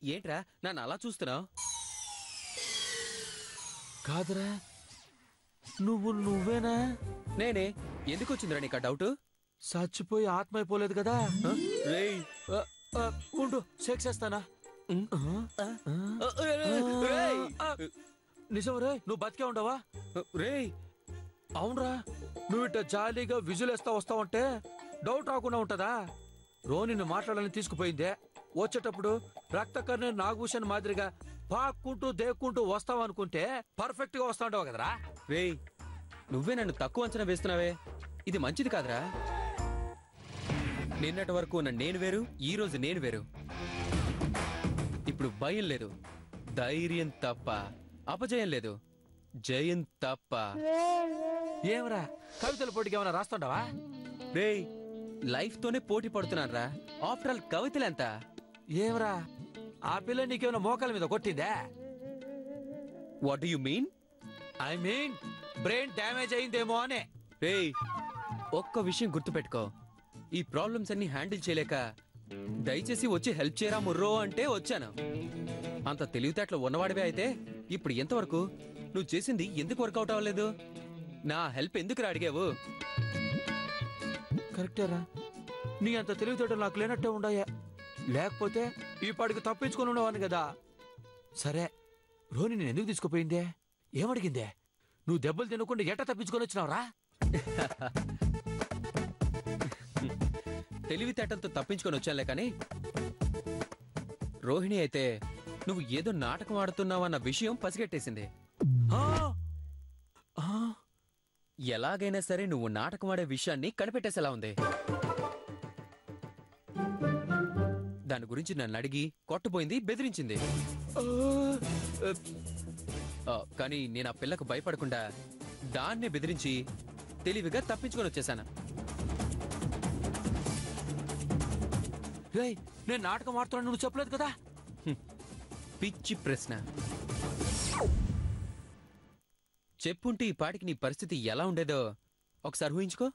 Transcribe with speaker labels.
Speaker 1: ఏంట్రా నన్ను అలా చూస్తున్నావు?
Speaker 2: కాదురా, నువ్వేనా?
Speaker 1: నేనే. ఎందుకు వచ్చిందిరా నీకు ఆ డౌట్?
Speaker 2: చచ్చిపోయి ఆత్మ అయిపోలేదు కదా?
Speaker 1: రేయ్
Speaker 2: ఉండు, సెక్స్ చేస్తానా? నిజం రే, నువ్వు బతికే ఉండవా?
Speaker 1: రేయ్
Speaker 2: అవునరా, నువ్వు ఇట్ట జాలీగా విజులేస్తా వస్తావంటే డౌట్ రాకుండా ఉంటదా? రోనిని మాట్లాడాలని తీసుకుపోయిందే, వచ్చేటప్పుడు రక్తకర్ణ నాగభూషణ్ మాదిరిగా పాక్కుంటూ దేక్కుంటూ వస్తావనుకుంటే పర్ఫెక్ట్ గా వస్తా ఉంటావు కదరా?
Speaker 1: రేయ్ నువ్వే నన్ను తక్కువ అంచనా వేస్తున్నావే, ఇది మంచిది కాదురా. నిన్నటి వరకు ఉన్న నేను వేరు, ఈ రోజు నేను వేరు. ఇప్పుడు భయం లేదు, ధైర్యం తప్ప. అపజయం లేదు, జయం తప్ప.
Speaker 2: ఏమరా కవితల పోటీకి ఏమైనా రాస్తుండవా?
Speaker 1: రేయ్ లైఫ్ తోనే పోటీ పడుతున్నాను రా. ఆఫ్టర్ ఆల్ కవితలెంత?
Speaker 2: ఏమరా ఆ పిల్ల నీకేమైనా మోకాల మీద కొట్టిందా?
Speaker 1: What do you mean?
Speaker 2: I mean brain damage అయిందేమో అనే.
Speaker 1: రేయ్ ఒక్క విషయం గుర్తుపెట్టుకో, ఈ ప్రాబ్లమ్స్ అన్ని హ్యాండిల్ చేయలేక దయచేసి వచ్చి హెల్ప్ చేయరా ముర్రో అంటే వచ్చాను. అంత తెలివితేటలు ఉన్నవాడివే అయితే ఇప్పుడు ఎంతవరకు నువ్వు చేసింది ఎందుకు వర్కౌట్ అవ్వలేదు? నా హెల్ప్ ఎందుకు అడిగావు?
Speaker 2: కరెక్టేరా, నీ అంత తెలివితేటలు నాకు లేనట్టే ఉండాయా, లేకపోతే ఈ పాటికి తప్పించుకొని ఉండేవాడిని కదా. సరే, రోని నేను ఎందుకు తీసుకుపోయిందే? ఏమడిగిందే? నువ్వు దెబ్బలు తినకుండా ఎట్ట తప్పించుకొని వచ్చినావురా?
Speaker 1: తెలివితేటలతో తప్పించుకొని వచ్చానులే కానీ, రోహిణి అయితే నువ్వు ఏదో నాటకం ఆడుతున్నావన్న విషయం పసిగట్టేసింది. ఎలాగైనా సరే నువ్వు నాటకం ఆడే విషయాన్ని కనిపెట్టేసేలా ఉంది. దాని గురించి నన్ను అడిగి కొట్టబోయింది, బెదిరించింది. కానీ నేను ఆ పిల్లకు భయపడకుండా దాన్నే బెదిరించి తెలివిగా తప్పించుకొని వచ్చేసాను.
Speaker 2: నేను నాటకం ఆడుతున్నాను నువ్వు చెప్పలేదు కదా?
Speaker 1: పిచ్చి ప్రశ్న. చెప్పుంటే ఈ పాటికి నీ పరిస్థితి ఎలా ఉండేదో ఒకసారి ఊహించుకో.